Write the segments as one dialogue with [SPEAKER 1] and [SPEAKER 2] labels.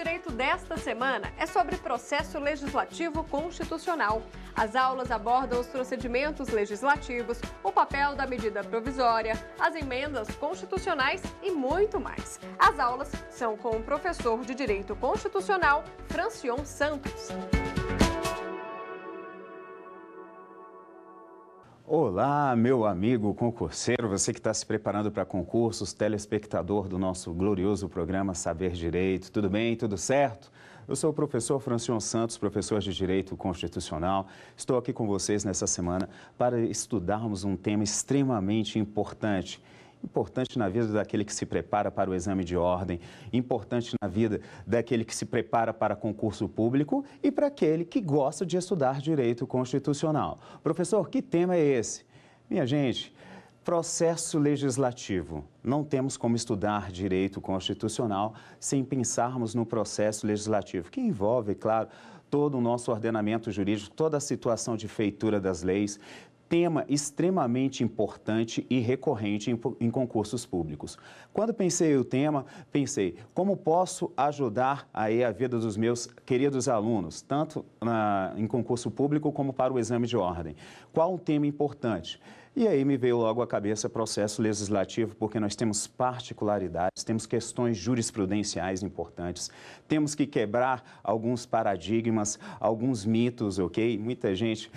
[SPEAKER 1] Direito desta semana é sobre processo legislativo constitucional. As aulas abordam os procedimentos legislativos, o papel da medida provisória, as emendas constitucionais e muito mais. As aulas são com o professor de Direito Constitucional, Francion Santos.
[SPEAKER 2] Olá, meu amigo concurseiro, você que está se preparando para concursos, telespectador do nosso glorioso programa Saber Direito. Tudo bem? Tudo certo? Eu sou o professor Francion Santos, professor de Direito Constitucional. Estou aqui com vocês nessa semana para estudarmos um tema extremamente importante. Importante na vida daquele que se prepara para o exame de ordem, importante na vida daquele que se prepara para concurso público e para aquele que gosta de estudar direito constitucional. Professor, que tema é esse? Minha gente, processo legislativo. Não temos como estudar direito constitucional sem pensarmos no processo legislativo, que envolve, claro, todo o nosso ordenamento jurídico, toda a situação de feitura das leis. Tema extremamente importante e recorrente em concursos públicos. Quando pensei o tema, pensei como posso ajudar aí a vida dos meus queridos alunos, tanto em concurso público como para o exame de ordem. Qual um tema importante? E aí me veio logo à cabeça processo legislativo, porque nós temos particularidades, temos questões jurisprudenciais importantes, temos que quebrar alguns paradigmas, alguns mitos, ok? Muita gente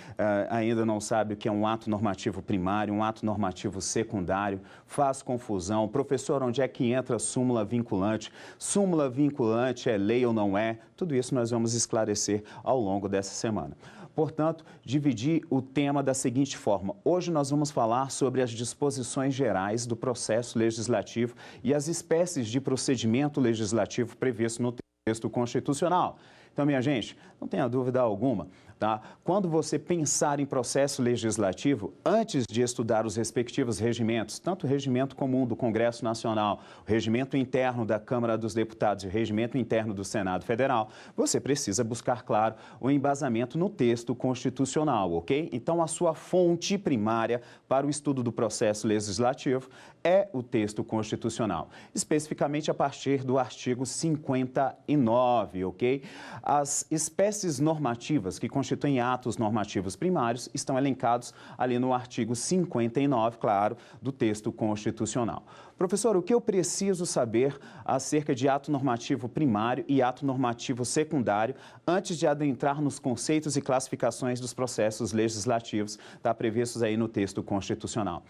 [SPEAKER 2] ainda não sabe o que é um ato normativo primário, um ato normativo secundário, faz confusão. Professor, onde é que entra súmula vinculante? Súmula vinculante é lei ou não é? Tudo isso nós vamos esclarecer ao longo dessa semana. Portanto, dividi o tema da seguinte forma. Hoje nós vamos falar sobre as disposições gerais do processo legislativo e as espécies de procedimento legislativo previsto no texto constitucional. Então, minha gente, não tenha dúvida alguma, tá? Quando você pensar em processo legislativo, antes de estudar os respectivos regimentos, tanto o regimento comum do Congresso Nacional, o regimento interno da Câmara dos Deputados e o regimento interno do Senado Federal, você precisa buscar, claro, o embasamento no texto constitucional, ok? Então, a sua fonte primária para o estudo do processo legislativo é o texto constitucional, especificamente a partir do artigo 59, ok? As espécies normativas que constituem atos normativos primários estão elencados ali no artigo 59, claro, do texto constitucional. Professor, o que eu preciso saber acerca de ato normativo primário e ato normativo secundário antes de adentrar nos conceitos e classificações dos processos legislativos tá, previstos aí no texto constitucional?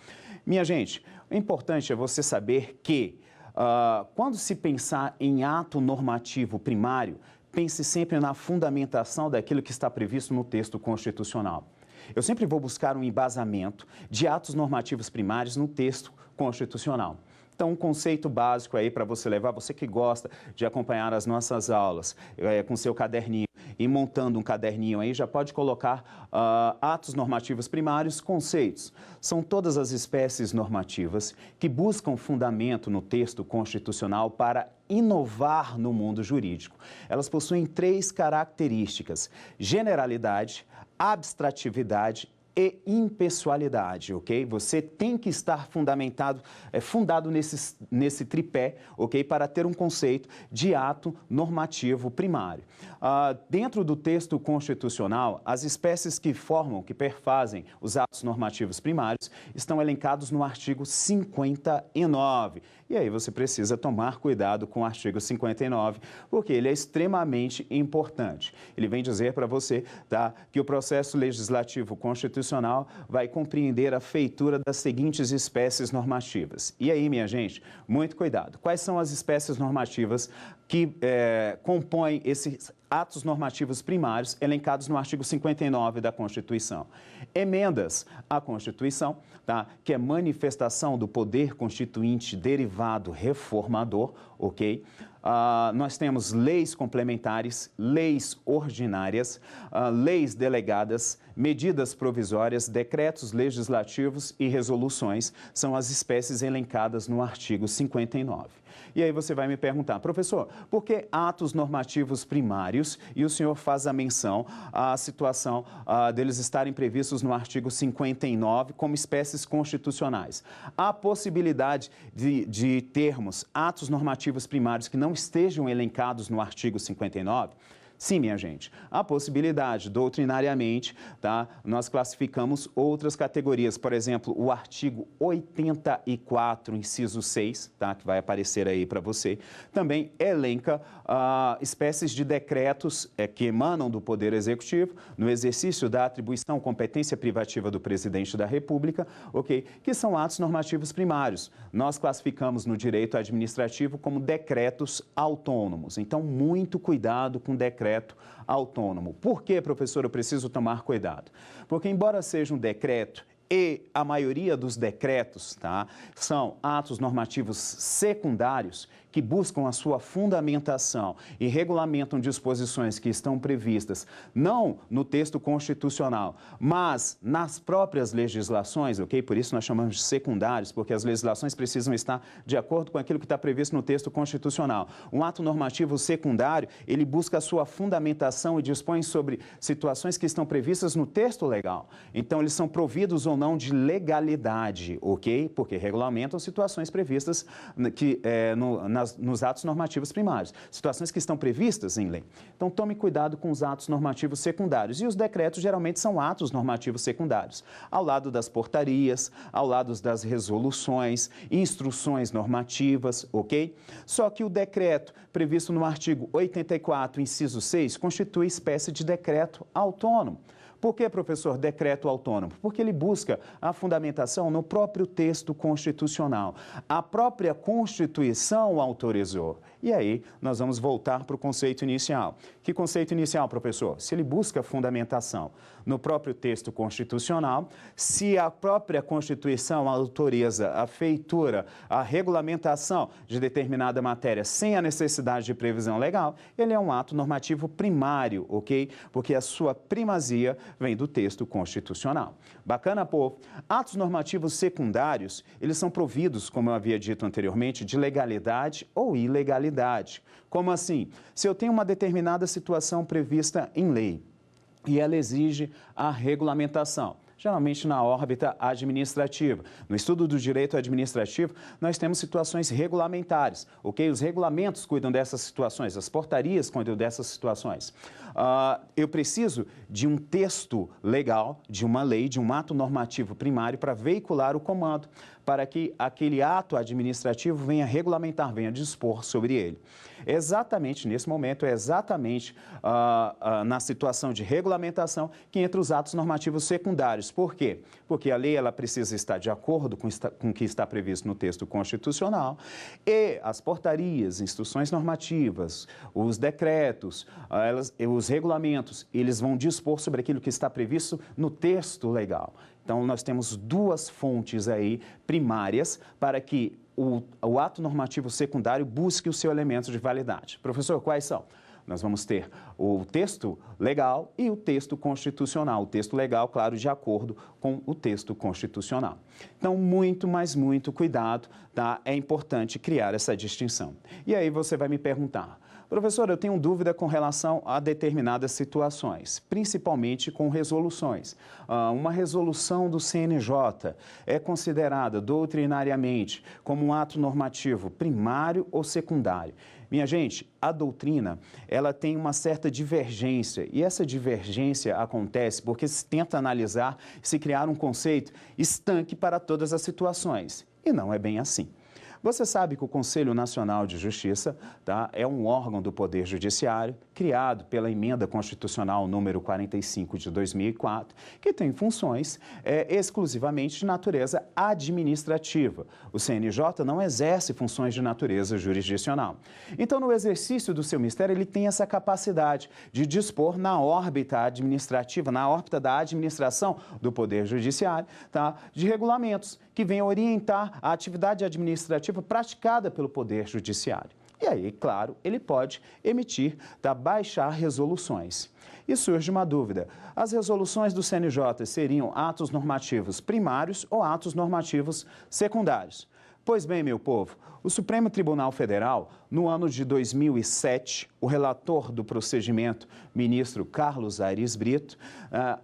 [SPEAKER 2] Minha gente, o importante é você saber que quando se pensar em ato normativo primário, pense sempre na fundamentação daquilo que está previsto no texto constitucional. Eu sempre vou buscar um embasamento de atos normativos primários no texto constitucional. Então, um conceito básico aí para você levar, você que gosta de acompanhar as nossas aulas com seu caderninho e montando um caderninho aí, já pode colocar atos normativos primários, conceitos. São todas as espécies normativas que buscam fundamento no texto constitucional para inovar no mundo jurídico. Elas possuem 3 características: generalidade, abstratividade e impessoalidade, ok? Você tem que estar fundado nesse tripé, ok? Para ter um conceito de ato normativo primário. Dentro do texto constitucional, as espécies que perfazem os atos normativos primários estão elencados no artigo 59. E aí você precisa tomar cuidado com o artigo 59, porque ele é extremamente importante. Ele vem dizer para você, tá, que o processo legislativo constitucional vai compreender a feitura das seguintes espécies normativas. E aí, minha gente, muito cuidado. Quais são as espécies normativas que compõem esses atos normativos primários elencados no artigo 59 da Constituição? Emendas à Constituição, tá? Que é manifestação do poder constituinte derivado reformador, ok? Nós temos leis complementares, leis ordinárias, leis delegadas, medidas provisórias, decretos legislativos e resoluções são as espécies elencadas no artigo 59. E aí você vai me perguntar, professor, por que atos normativos primários? E o senhor faz a menção à situação deles estarem previstos no artigo 59 como espécies constitucionais. Há possibilidade de termos atos normativos primários que não estejam elencados no artigo 59? Sim, minha gente, há possibilidade, doutrinariamente, tá? Nós classificamos outras categorias, por exemplo, o artigo 84, inciso 6, tá? Que vai aparecer aí para você, também elenca espécies de decretos que emanam do Poder Executivo, no exercício da atribuição competência privativa do Presidente da República, ok? Que são atos normativos primários. Nós classificamos no direito administrativo como decretos autônomos. Então, muito cuidado com decreto autônomo. Por que, professor, eu preciso tomar cuidado? Porque, embora seja um decreto, e a maioria dos decretos, tá, são atos normativos secundários que buscam a sua fundamentação e regulamentam disposições que estão previstas não no texto constitucional, mas nas próprias legislações, ok? Por isso nós chamamos de secundários, porque as legislações precisam estar de acordo com aquilo que está previsto no texto constitucional. Um ato normativo secundário, ele busca a sua fundamentação e dispõe sobre situações que estão previstas no texto legal. Então, eles são providos ou não de legalidade, ok? Porque regulamentam situações previstas nos atos normativos primários, situações que estão previstas em lei. Então, tome cuidado com os atos normativos secundários. E os decretos geralmente são atos normativos secundários, ao lado das portarias, ao lado das resoluções, instruções normativas, ok? Só que o decreto previsto no artigo 84, inciso 6, constitui espécie de decreto autônomo. Por que, professor, decreto autônomo? Porque ele busca a fundamentação no próprio texto constitucional. A própria Constituição autorizou. E aí, nós vamos voltar para o conceito inicial. Que conceito inicial, professor? Se ele busca fundamentação no próprio texto constitucional, se a própria Constituição autoriza a feitura, a regulamentação de determinada matéria sem a necessidade de previsão legal, ele é um ato normativo primário, ok? Porque a sua primazia vem do texto constitucional. Bacana, povo? Atos normativos secundários, eles são providos, como eu havia dito anteriormente, de legalidade ou ilegalidade. Como assim? Se eu tenho uma determinada situação prevista em lei e ela exige a regulamentação, geralmente na órbita administrativa. No estudo do direito administrativo, nós temos situações regulamentares, ok? Os regulamentos cuidam dessas situações, as portarias cuidam dessas situações. Eu preciso de um texto legal, de uma lei, de um ato normativo primário para veicular o comando, para que aquele ato administrativo venha regulamentar, venha dispor sobre ele. Exatamente nesse momento, é exatamente na situação de regulamentação que entra os atos normativos secundários. Por quê? Porque a lei ela precisa estar de acordo com o que está previsto no texto constitucional e as portarias, instruções normativas, os decretos, os regulamentos, eles vão dispor sobre aquilo que está previsto no texto legal. Então, nós temos duas fontes aí primárias para que o ato normativo secundário busque o seu elemento de validade. Professor, quais são? Nós vamos ter o texto legal e o texto constitucional. O texto legal, claro, de acordo com o texto constitucional. Então, muito, mas muito cuidado, tá? É importante criar essa distinção. E aí você vai me perguntar, professor, eu tenho dúvida com relação a determinadas situações, principalmente com resoluções. Uma resolução do CNJ é considerada doutrinariamente como um ato normativo primário ou secundário? Minha gente, a doutrina, ela tem uma certa divergência e essa divergência acontece porque se tenta analisar, se criar um conceito estanque para todas as situações. E não é bem assim. Você sabe que o Conselho Nacional de Justiça, tá, é um órgão do Poder Judiciário criado pela Emenda Constitucional número 45 de 2004, que tem funções exclusivamente de natureza administrativa. O CNJ não exerce funções de natureza jurisdicional. Então, no exercício do seu mistério, ele tem essa capacidade de dispor na órbita administrativa, na órbita da administração do Poder Judiciário, tá, de regulamentos que venham orientar a atividade administrativa praticada pelo Poder Judiciário. E aí, claro, ele pode emitir, baixar resoluções. E surge uma dúvida, as resoluções do CNJ seriam atos normativos primários ou atos normativos secundários? Pois bem, meu povo, o Supremo Tribunal Federal, no ano de 2007, o relator do procedimento, ministro Carlos Aires Brito,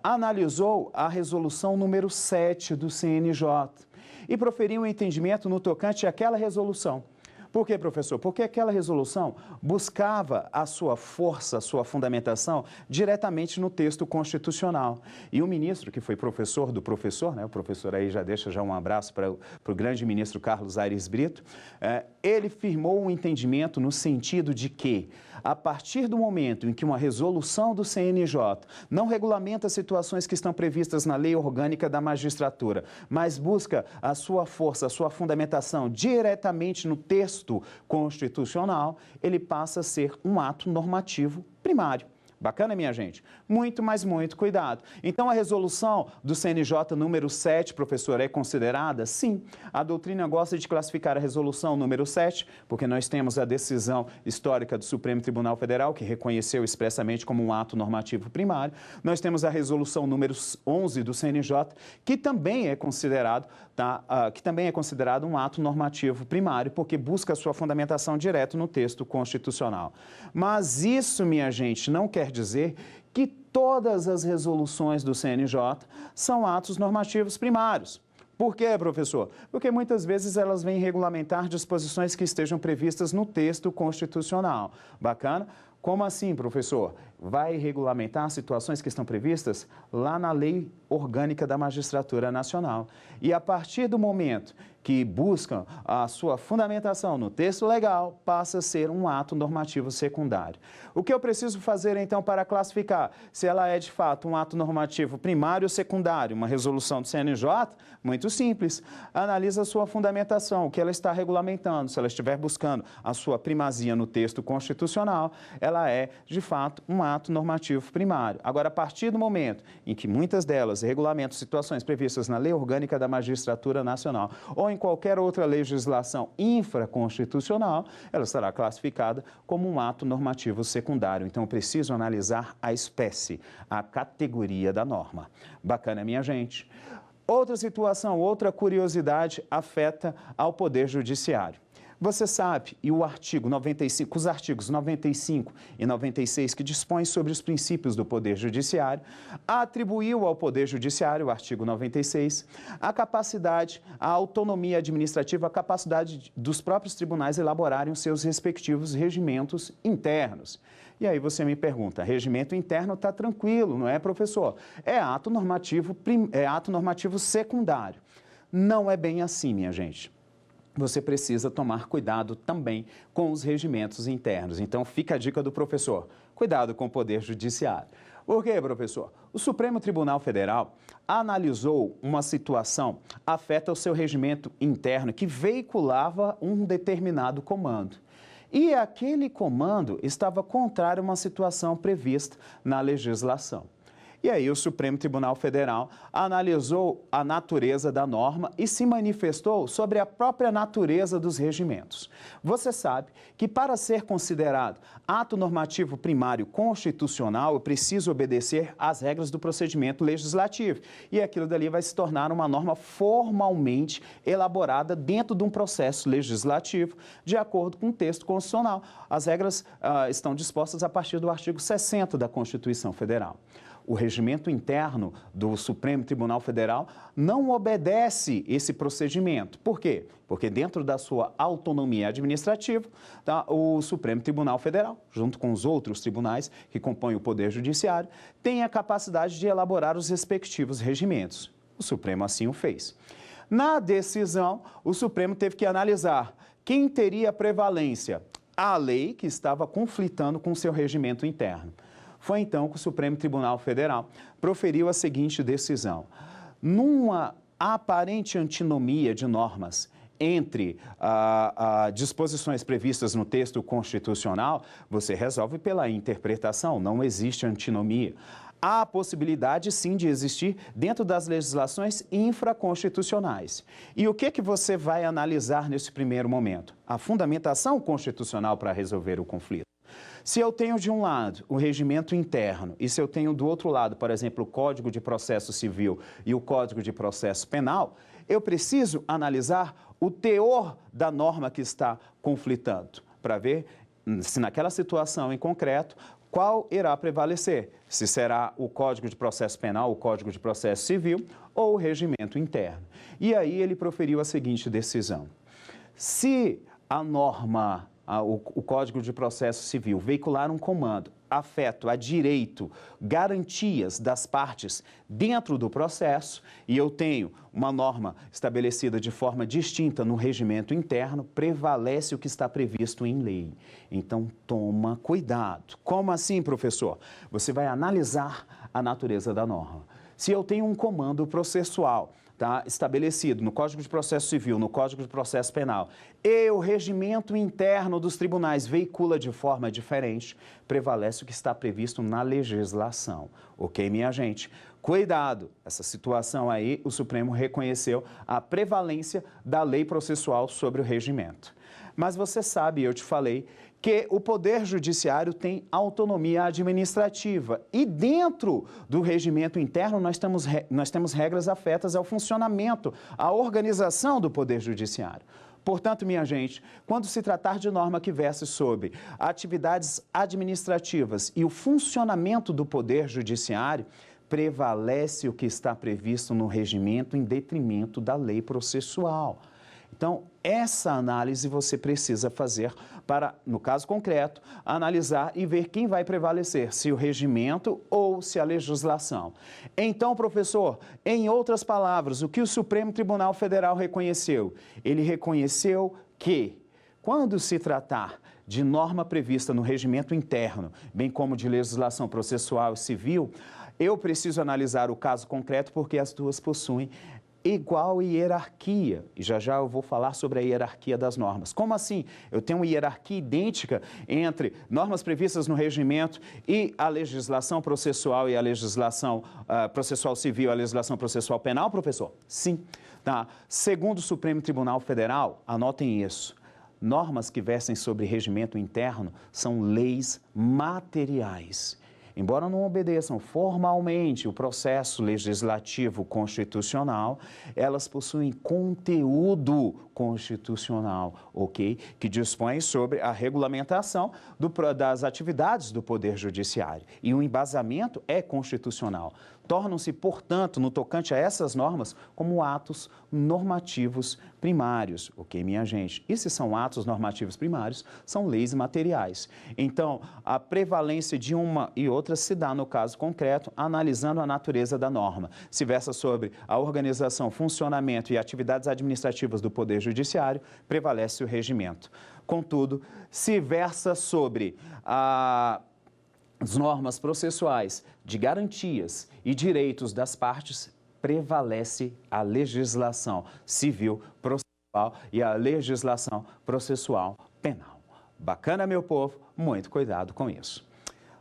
[SPEAKER 2] analisou a resolução número 7 do CNJ e proferiu um entendimento no tocante àquela resolução. Por quê, professor? Porque aquela resolução buscava a sua força, a sua fundamentação diretamente no texto constitucional. E o ministro, que foi professor do professor, né, o professor aí já deixa já um abraço para o grande ministro Carlos Aires Brito, ele firmou um entendimento no sentido de que, a partir do momento em que uma resolução do CNJ não regulamenta situações que estão previstas na Lei Orgânica da Magistratura, mas busca a sua força, a sua fundamentação diretamente no texto constitucional, ele passa a ser um ato normativo primário. Bacana, minha gente? Muito, mas muito cuidado. Então, a resolução do CNJ número 7, professor, é considerada? Sim. A doutrina gosta de classificar a resolução número 7, porque nós temos a decisão histórica do Supremo Tribunal Federal, que reconheceu expressamente como um ato normativo primário. Nós temos a resolução número 11 do CNJ, que também é considerado, um ato normativo primário, porque busca a sua fundamentação direto no texto constitucional. Mas isso, minha gente, não quer dizer que todas as resoluções do CNJ são atos normativos primários. Por quê, professor? Porque muitas vezes elas vêm regulamentar disposições que estejam previstas no texto constitucional. Bacana? Como assim, professor? Vai regulamentar situações que estão previstas lá na Lei Orgânica da Magistratura Nacional. E a partir do momento que buscam a sua fundamentação no texto legal, passa a ser um ato normativo secundário. O que eu preciso fazer, então, para classificar se ela é, de fato, um ato normativo primário ou secundário, uma resolução do CNJ? Muito simples. Analisa a sua fundamentação, o que ela está regulamentando. Se ela estiver buscando a sua primazia no texto constitucional, ela é, de fato, um ato normativo primário. Agora, a partir do momento em que muitas delas regulamentam situações previstas na Lei Orgânica da Magistratura Nacional ou em qualquer outra legislação infraconstitucional, ela será classificada como um ato normativo secundário. Então, eu preciso analisar a espécie, a categoria da norma. Bacana, minha gente? Outra situação, outra curiosidade afeta ao Poder Judiciário. Você sabe, e o artigo 95, os artigos 95 e 96, que dispõem sobre os princípios do Poder Judiciário, atribuiu ao Poder Judiciário, o artigo 96, a capacidade, a autonomia administrativa, a capacidade dos próprios tribunais elaborarem os seus respectivos regimentos internos. E aí você me pergunta, regimento interno está tranquilo, não é, professor? É ato normativo secundário. Não é bem assim, minha gente. Você precisa tomar cuidado também com os regimentos internos. Então, fica a dica do professor. Cuidado com o Poder Judiciário. Por quê, professor? O Supremo Tribunal Federal analisou uma situação afeta ao seu regimento interno que veiculava um determinado comando. E aquele comando estava contrário a uma situação prevista na legislação. E aí o Supremo Tribunal Federal analisou a natureza da norma e se manifestou sobre a própria natureza dos regimentos. Você sabe que para ser considerado ato normativo primário constitucional, eu preciso obedecer às regras do procedimento legislativo. E aquilo dali vai se tornar uma norma formalmente elaborada dentro de um processo legislativo, de acordo com o texto constitucional. As regras estão dispostas a partir do artigo 60 da Constituição Federal. O regimento interno do Supremo Tribunal Federal não obedece esse procedimento. Por quê? Porque dentro da sua autonomia administrativa, o Supremo Tribunal Federal, junto com os outros tribunais que compõem o Poder Judiciário, tem a capacidade de elaborar os respectivos regimentos. O Supremo assim o fez. Na decisão, o Supremo teve que analisar quem teria prevalência, a lei que estava conflitando com o seu regimento interno. Foi então que o Supremo Tribunal Federal proferiu a seguinte decisão. Numa aparente antinomia de normas entre disposições previstas no texto constitucional, você resolve pela interpretação, não existe antinomia. Há a possibilidade, sim, de existir dentro das legislações infraconstitucionais. E o que você vai analisar nesse primeiro momento? A fundamentação constitucional para resolver o conflito. Se eu tenho de um lado o regimento interno e se eu tenho do outro lado, por exemplo, o Código de Processo Civil e o Código de Processo Penal, eu preciso analisar o teor da norma que está conflitando, para ver se naquela situação em concreto, qual irá prevalecer, se será o Código de Processo Penal, o Código de Processo Civil ou o regimento interno. E aí ele proferiu a seguinte decisão: se a norma, o Código de Processo Civil veicular um comando afeto a direito, garantias das partes dentro do processo, e eu tenho uma norma estabelecida de forma distinta no regimento interno, prevalece o que está previsto em lei. Então, toma cuidado. Como assim, professor? Você vai analisar a natureza da norma. Se eu tenho um comando processual, estabelecido no Código de Processo Civil, no Código de Processo Penal, e o regimento interno dos tribunais veicula de forma diferente, prevalece o que está previsto na legislação. Ok, minha gente? Cuidado, essa situação aí, o Supremo reconheceu a prevalência da lei processual sobre o regimento. Mas você sabe, eu te falei, que o Poder Judiciário tem autonomia administrativa e dentro do regimento interno nós temos regras afetas ao funcionamento, à organização do Poder Judiciário. Portanto, minha gente, quando se tratar de norma que verse sobre atividades administrativas e o funcionamento do Poder Judiciário, prevalece o que está previsto no regimento em detrimento da lei processual. Então, essa análise você precisa fazer para, no caso concreto, analisar e ver quem vai prevalecer, se o regimento ou se a legislação. Então, professor, em outras palavras, o que o Supremo Tribunal Federal reconheceu? Ele reconheceu que, quando se tratar de norma prevista no regimento interno, bem como de legislação processual e civil, eu preciso analisar o caso concreto porque as duas possuem igual hierarquia. E já eu vou falar sobre a hierarquia das normas. Como assim? Eu tenho uma hierarquia idêntica entre normas previstas no regimento e a legislação processual e a legislação processual civil e a legislação processual penal, professor? Sim. Tá. Segundo o Supremo Tribunal Federal, anotem isso, normas que versem sobre regimento interno são leis materiais. Embora não obedeçam formalmente o processo legislativo constitucional, elas possuem conteúdo constitucional, ok? Que dispõe sobre a regulamentação das atividades do Poder Judiciário. E o embasamento é constitucional. Tornam-se, portanto, no tocante a essas normas, como atos normativos primários, ok, minha gente? E se são atos normativos primários, são leis materiais. Então, a prevalência de uma e outra se dá, no caso concreto, analisando a natureza da norma. Se versa sobre a organização, funcionamento e atividades administrativas do Poder Judiciário, prevalece o regimento. Contudo, se versa sobre as normas processuais de garantias e direitos das partes, prevalece a legislação civil processual e a legislação processual penal. Bacana, meu povo? Muito cuidado com isso.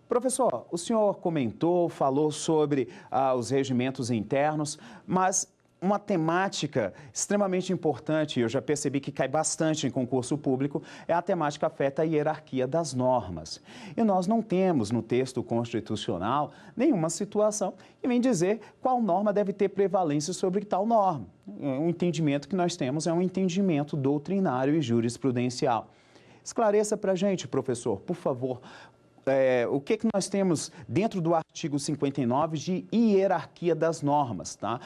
[SPEAKER 2] Professor, o senhor comentou, falou sobre os regimentos internos, mas uma temática extremamente importante, eu já percebi que cai bastante em concurso público, é a temática que afeta a hierarquia das normas. E nós não temos no texto constitucional nenhuma situação que vem dizer qual norma deve ter prevalência sobre tal norma. O entendimento que nós temos é um entendimento doutrinário e jurisprudencial. Esclareça para a gente, professor, por favor, o que nós temos dentro do artigo 59 de hierarquia das normas, tá?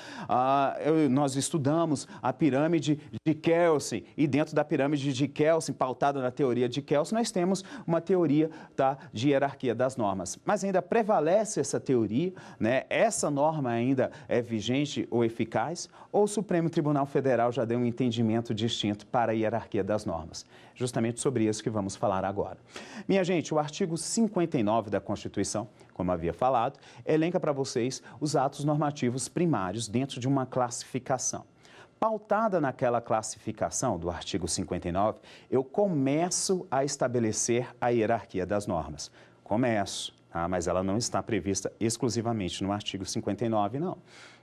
[SPEAKER 2] Nós estudamos a pirâmide de Kelsen e dentro da pirâmide de Kelsen, pautada na teoria de Kelsen, nós temos uma teoria, tá, de hierarquia das normas. Mas ainda prevalece essa teoria, né? Essa norma ainda é vigente ou eficaz? Ou o Supremo Tribunal Federal já deu um entendimento distinto para a hierarquia das normas? Justamente sobre isso que vamos falar agora. Minha gente, o artigo 59 da Constituição, como havia falado, elenca para vocês os atos normativos primários dentro de uma classificação. Pautada naquela classificação do artigo 59, eu começo a estabelecer a hierarquia das normas. Começo, tá? Mas ela não está prevista exclusivamente no artigo 59, não.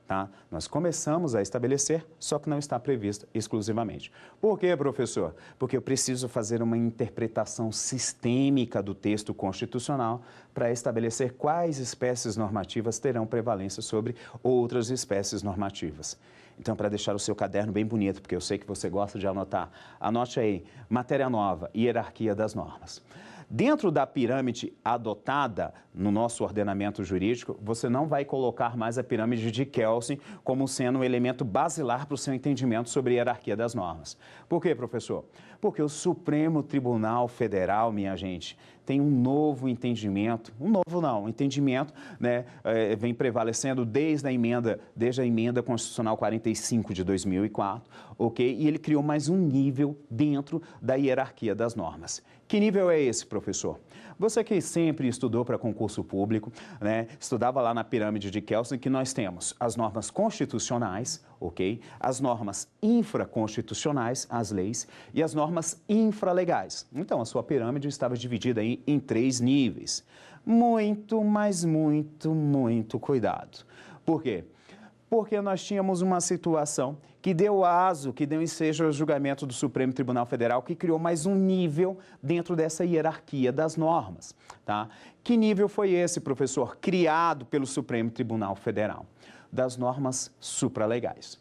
[SPEAKER 2] Tá? Nós começamos a estabelecer, só que não está prevista exclusivamente. Por quê, professor? Porque eu preciso fazer uma interpretação sistêmica do texto constitucional para estabelecer quais espécies normativas terão prevalência sobre outras espécies normativas. Então, para deixar o seu caderno bem bonito, porque eu sei que você gosta de anotar, anote aí, matéria nova, hierarquia das normas. Dentro da pirâmide adotada no nosso ordenamento jurídico, você não vai colocar mais a pirâmide de Kelsen como sendo um elemento basilar para o seu entendimento sobre a hierarquia das normas. Por quê, professor? Porque o Supremo Tribunal Federal, minha gente, tem um novo entendimento, um entendimento, né, vem prevalecendo desde a emenda constitucional 45 de 2004, ok? E ele criou mais um nível dentro da hierarquia das normas. Que nível é esse, professor? Você que sempre estudou para concurso público, né, estudava lá na pirâmide de Kelsen, que nós temos as normas constitucionais, ok? As normas infraconstitucionais, as leis, e as normas infralegais. Então, a sua pirâmide estava dividida aí em 3 níveis. Muito, mas muito cuidado. Por quê? Porque nós tínhamos uma situação que deu aso, que deu ensejo ao julgamento do Supremo Tribunal Federal, que criou mais um nível dentro dessa hierarquia das normas, tá? Que nível foi esse, professor? Criado pelo Supremo Tribunal Federal, das normas supralegais.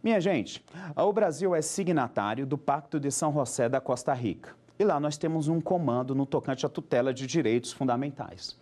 [SPEAKER 2] Minha gente, o Brasil é signatário do Pacto de São José da Costa Rica. E lá nós temos um comando no tocante à tutela de direitos fundamentais.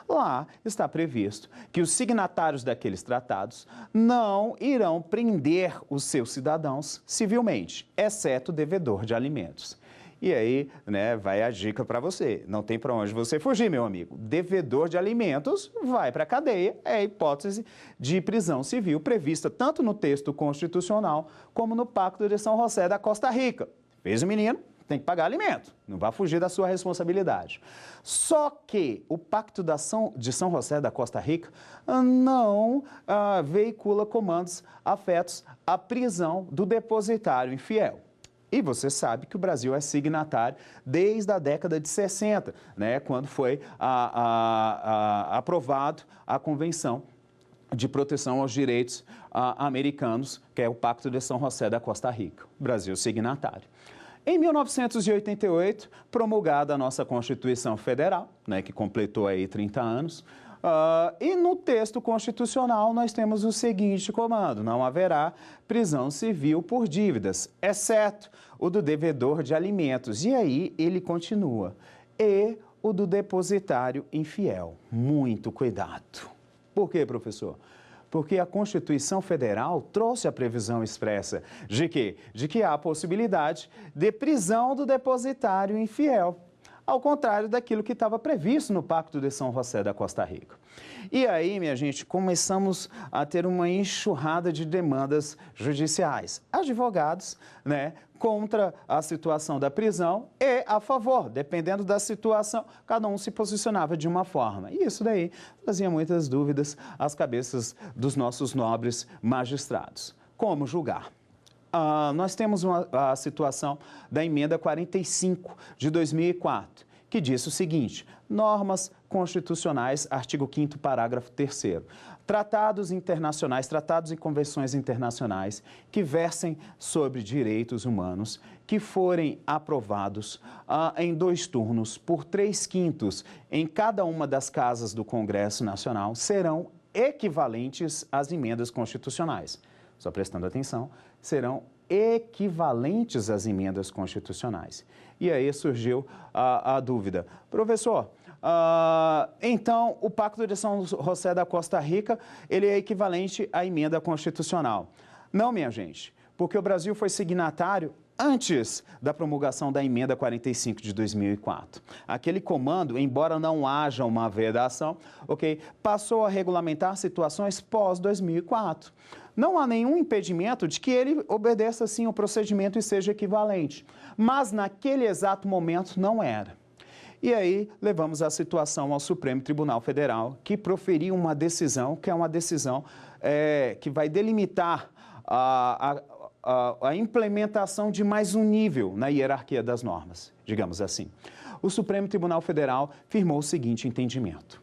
[SPEAKER 2] Lá está previsto que os signatários daqueles tratados não irão prender os seus cidadãos civilmente, exceto o devedor de alimentos. E aí, né, vai a dica para você. Não tem para onde você fugir, meu amigo. Devedor de alimentos vai para a cadeia. É a hipótese de prisão civil prevista tanto no texto constitucional como no Pacto de São José da Costa Rica. Fez o menino? Tem que pagar alimento, não vai fugir da sua responsabilidade. Só que o Pacto de São José da Costa Rica não veicula comandos afetos à prisão do depositário infiel. E você sabe que o Brasil é signatário desde a década de 60, né, quando foi aprovado a Convenção de Proteção aos Direitos Americanos, que é o Pacto de São José da Costa Rica. O Brasil signatário. Em 1988, promulgada a nossa Constituição Federal, né, que completou aí 30 anos, e no texto constitucional nós temos o seguinte comando: não haverá prisão civil por dívidas, exceto o do devedor de alimentos. E aí ele continua, e o do depositário infiel. Muito cuidado. Por quê, professor? Porque a Constituição Federal trouxe a previsão expressa de quê? De que há a possibilidade de prisão do depositário infiel, ao contrário daquilo que estava previsto no Pacto de São José da Costa Rica. E aí, minha gente, começamos a ter uma enxurrada de demandas judiciais. Advogados, né, contra a situação da prisão e a favor, dependendo da situação, cada um se posicionava de uma forma. E isso daí trazia muitas dúvidas às cabeças dos nossos nobres magistrados. Como julgar? Nós temos a situação da emenda 45 de 2004, que diz o seguinte: normas constitucionais, artigo 5º, parágrafo 3º. Tratados internacionais, tratados e convenções internacionais que versem sobre direitos humanos, que forem aprovados em 2 turnos por 3/5 em cada uma das casas do Congresso Nacional, serão equivalentes às emendas constitucionais. Só prestando atenção, serão equivalentes às emendas constitucionais. E aí surgiu a dúvida: professor, então o Pacto de São José da Costa Rica, ele é equivalente à emenda constitucional? Não, minha gente, porque o Brasil foi signatário antes da promulgação da emenda 45 de 2004. Aquele comando, embora não haja uma vedação, ok, passou a regulamentar situações pós-2004. Não há nenhum impedimento de que ele obedeça, sim, o procedimento e seja equivalente. Mas, naquele exato momento, não era. E aí, levamos a situação ao Supremo Tribunal Federal, que proferiu uma decisão, que é uma decisão que vai delimitar a implementação de mais um nível na hierarquia das normas, digamos assim. O Supremo Tribunal Federal firmou o seguinte entendimento: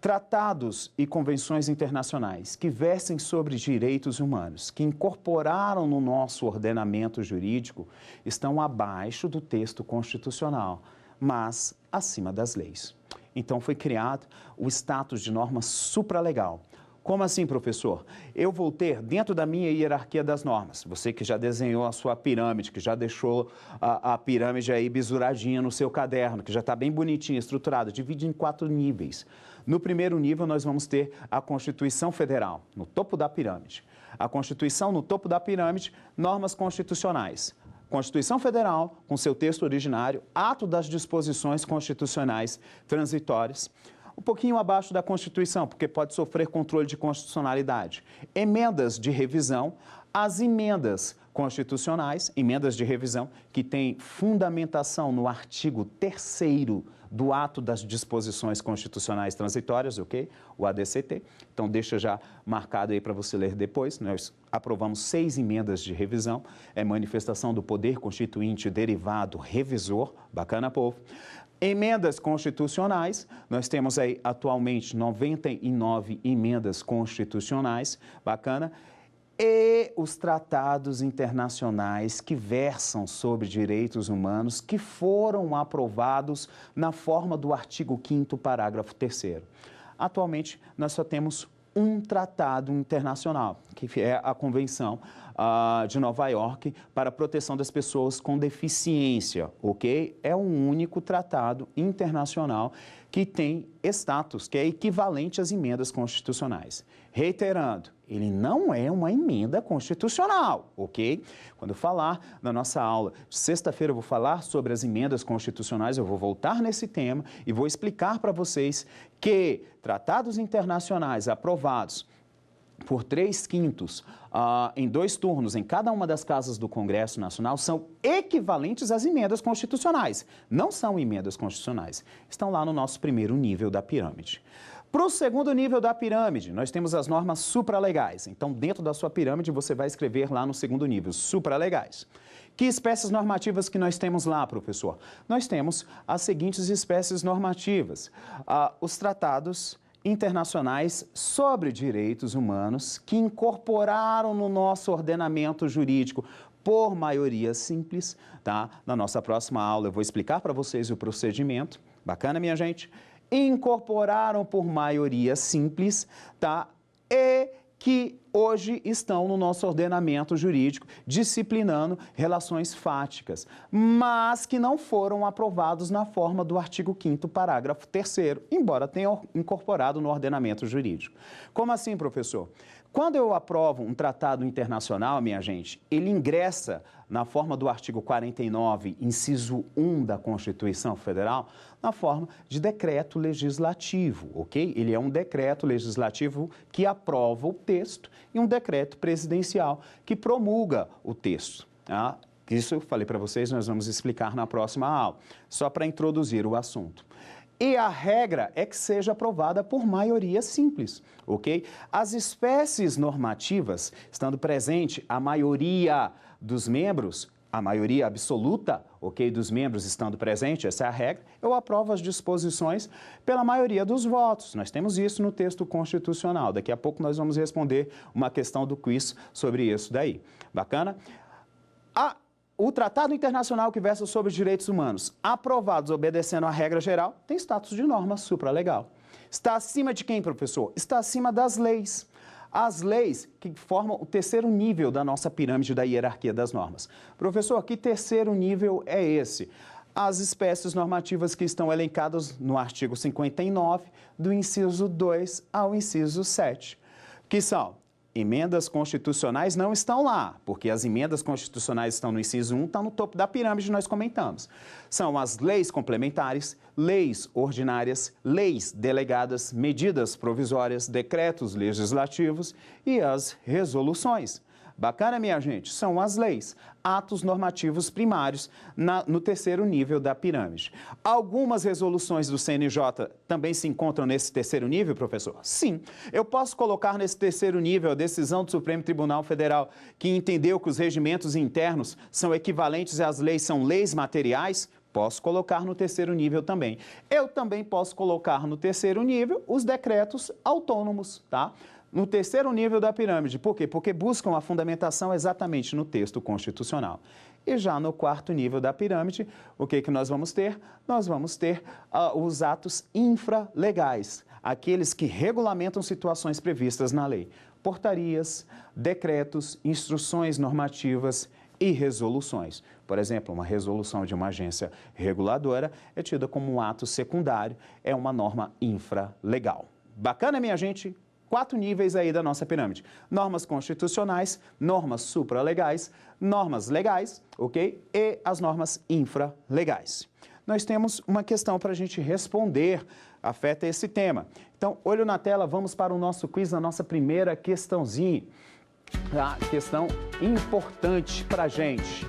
[SPEAKER 2] tratados e convenções internacionais que versem sobre direitos humanos, que incorporaram no nosso ordenamento jurídico, estão abaixo do texto constitucional, mas acima das leis. Então foi criado o status de norma supralegal, Como assim, professor? Eu vou ter, dentro da minha hierarquia das normas, você que já desenhou a sua pirâmide, que já deixou a pirâmide aí bisuradinha no seu caderno, que já está bem bonitinha, estruturada, divide em 4 níveis. No primeiro nível, nós vamos ter a Constituição Federal, no topo da pirâmide. A Constituição, no topo da pirâmide, normas constitucionais. Constituição Federal, com seu texto originário, ato das disposições constitucionais transitórias. Um pouquinho abaixo da Constituição, porque pode sofrer controle de constitucionalidade. Emendas de revisão, as emendas constitucionais, emendas de revisão, que têm fundamentação no artigo 3º do ato das disposições constitucionais transitórias, ok? O ADCT. Então, deixa já marcado aí para você ler depois. Nós aprovamos 6 emendas de revisão. É manifestação do poder constituinte derivado revisor. Bacana, povo. Emendas constitucionais, nós temos aí atualmente 99 emendas constitucionais, bacana, e os tratados internacionais que versam sobre direitos humanos que foram aprovados na forma do artigo 5º, parágrafo 3º. Atualmente, nós só temos um tratado internacional, que é a Convenção de Nova York para a proteção das pessoas com deficiência, ok? É um único tratado internacional que tem status, que é equivalente às emendas constitucionais. Reiterando, ele não é uma emenda constitucional, ok? Quando eu falar na nossa aula de sexta-feira, eu vou falar sobre as emendas constitucionais, eu vou voltar nesse tema e vou explicar para vocês que tratados internacionais aprovados por 3/5 em 2 turnos em cada uma das casas do Congresso Nacional são equivalentes às emendas constitucionais. Não são emendas constitucionais. Estão lá no nosso primeiro nível da pirâmide. Para o segundo nível da pirâmide, nós temos as normas supralegais. Então, dentro da sua pirâmide, você vai escrever lá no segundo nível, supralegais. Que espécies normativas que nós temos lá, professor? Nós temos as seguintes espécies normativas. Os tratados internacionais sobre direitos humanos que incorporaram no nosso ordenamento jurídico por maioria simples, tá? Na nossa próxima aula eu vou explicar para vocês o procedimento. Bacana, minha gente? Incorporaram por maioria simples, tá? E que hoje estão no nosso ordenamento jurídico, disciplinando relações fáticas, mas que não foram aprovados na forma do artigo 5º, parágrafo 3º, embora tenham incorporado no ordenamento jurídico. Como assim, professor? Quando eu aprovo um tratado internacional, minha gente, ele ingressa na forma do artigo 49, inciso 1 da Constituição Federal, na forma de decreto legislativo, ok? Ele é um decreto legislativo que aprova o texto e um decreto presidencial que promulga o texto, tá? Isso eu falei para vocês, nós vamos explicar na próxima aula, só para introduzir o assunto. E a regra é que seja aprovada por maioria simples, ok? As espécies normativas, estando presente a maioria dos membros, a maioria absoluta, ok, dos membros estando presente, essa é a regra, eu aprovo as disposições pela maioria dos votos. Nós temos isso no texto constitucional. Daqui a pouco nós vamos responder uma questão do quiz sobre isso daí. Bacana? O Tratado Internacional que versa sobre os direitos humanos, aprovados obedecendo à regra geral, tem status de norma supralegal. Está acima de quem, professor? Está acima das leis. As leis que formam o terceiro nível da nossa pirâmide da hierarquia das normas. Professor, que terceiro nível é esse? As espécies normativas que estão elencadas no artigo 59, do inciso 2 ao inciso 7, que são emendas constitucionais não estão lá, porque as emendas constitucionais estão no inciso 1, estão no topo da pirâmide, nós comentamos. São as leis complementares, leis ordinárias, leis delegadas, medidas provisórias, decretos legislativos e as resoluções. Bacana, minha gente? São as leis, atos normativos primários no terceiro nível da pirâmide. Algumas resoluções do CNJ também se encontram nesse terceiro nível, professor? Sim. Eu posso colocar nesse terceiro nível a decisão do Supremo Tribunal Federal que entendeu que os regimentos internos são equivalentes às leis, são leis materiais? Posso colocar no terceiro nível também. Eu também posso colocar no terceiro nível os decretos autônomos, tá? no terceiro nível da pirâmide. Por quê? Porque buscam a fundamentação exatamente no texto constitucional. E já no quarto nível da pirâmide, o que nós vamos ter? Nós vamos ter os atos infralegais, aqueles que regulamentam situações previstas na lei. Portarias, decretos, instruções normativas e resoluções. Por exemplo, uma resolução de uma agência reguladora é tida como um ato secundário, é uma norma infralegal. Bacana, minha gente? 4 níveis aí da nossa pirâmide. Normas constitucionais, normas supralegais, normas legais, ok? E as normas infralegais. Nós temos uma questão para a gente responder, afeta esse tema. Então, olho na tela, vamos para o nosso quiz, a nossa primeira questãozinha. A questão importante para a gente.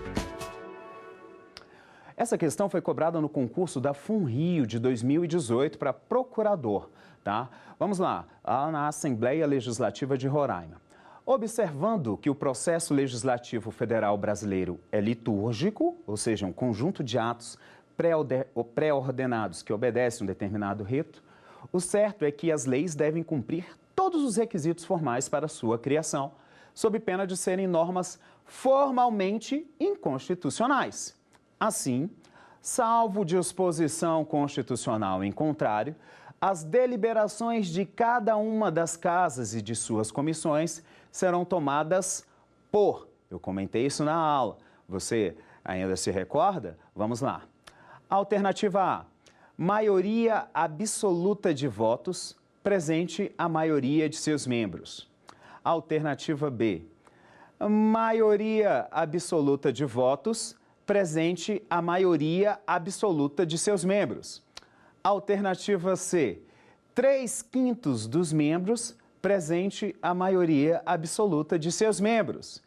[SPEAKER 2] Essa questão foi cobrada no concurso da FUNRIO de 2018 para procurador, tá? Vamos lá, na Assembleia Legislativa de Roraima. Observando que o processo legislativo federal brasileiro é litúrgico, ou seja, um conjunto de atos pré-ordenados que obedecem um determinado rito, o certo é que as leis devem cumprir todos os requisitos formais para sua criação, sob pena de serem normas formalmente inconstitucionais. Assim, salvo disposição constitucional em contrário, as deliberações de cada uma das casas e de suas comissões serão tomadas por. Eu comentei isso na aula. Você ainda se recorda? Vamos lá. Alternativa A. Maioria absoluta de votos presente a maioria de seus membros. Alternativa B. Maioria absoluta de votos presente a maioria absoluta de seus membros. Alternativa C. 3/5 dos membros presente a maioria absoluta de seus membros.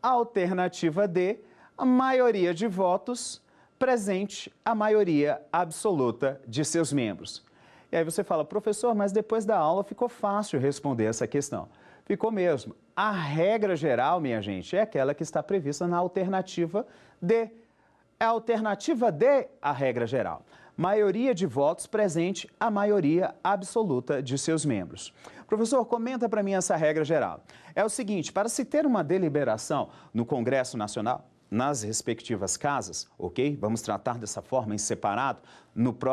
[SPEAKER 2] Alternativa D. A maioria de votos presente a maioria absoluta de seus membros. E aí você fala, professor, mas depois da aula ficou fácil responder essa questão. Ficou mesmo. A regra geral, minha gente, é aquela que está prevista na alternativa D. É a alternativa D a regra geral. Maioria de votos presente a maioria absoluta de seus membros. Professor, comenta para mim essa regra geral. É o seguinte, para se ter uma deliberação no Congresso Nacional, nas respectivas casas, ok? Vamos tratar dessa forma em separado.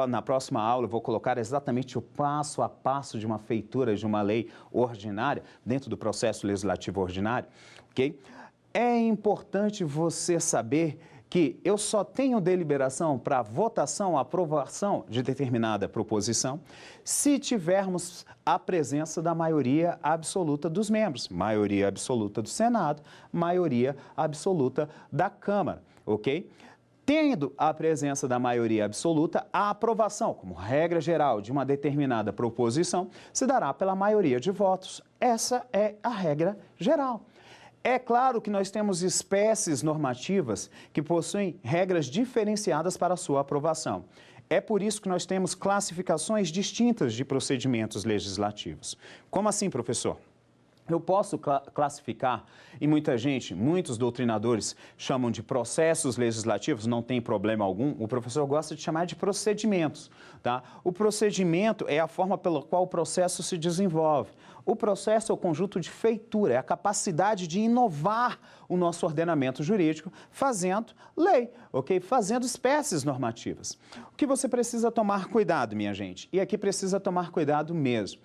[SPEAKER 2] Na próxima aula eu vou colocar exatamente o passo a passo de uma feitura de uma lei ordinária, dentro do processo legislativo ordinário, ok? É importante você saber que eu só tenho deliberação para votação, aprovação de determinada proposição, se tivermos a presença da maioria absoluta dos membros, maioria absoluta do Senado, maioria absoluta da Câmara, ok? Tendo a presença da maioria absoluta, a aprovação, como regra geral, de uma determinada proposição, se dará pela maioria de votos. Essa é a regra geral. É claro que nós temos espécies normativas que possuem regras diferenciadas para a sua aprovação. É por isso que nós temos classificações distintas de procedimentos legislativos. Como assim, professor? Eu posso classificar, e muitos doutrinadores chamam de processos legislativos, não tem problema algum, o professor gosta de chamar de procedimentos, tá? O procedimento é a forma pela qual o processo se desenvolve. O processo é o conjunto de feitura, é a capacidade de inovar o nosso ordenamento jurídico fazendo lei, ok? Fazendo espécies normativas. O que você precisa tomar cuidado, minha gente, e aqui precisa tomar cuidado mesmo.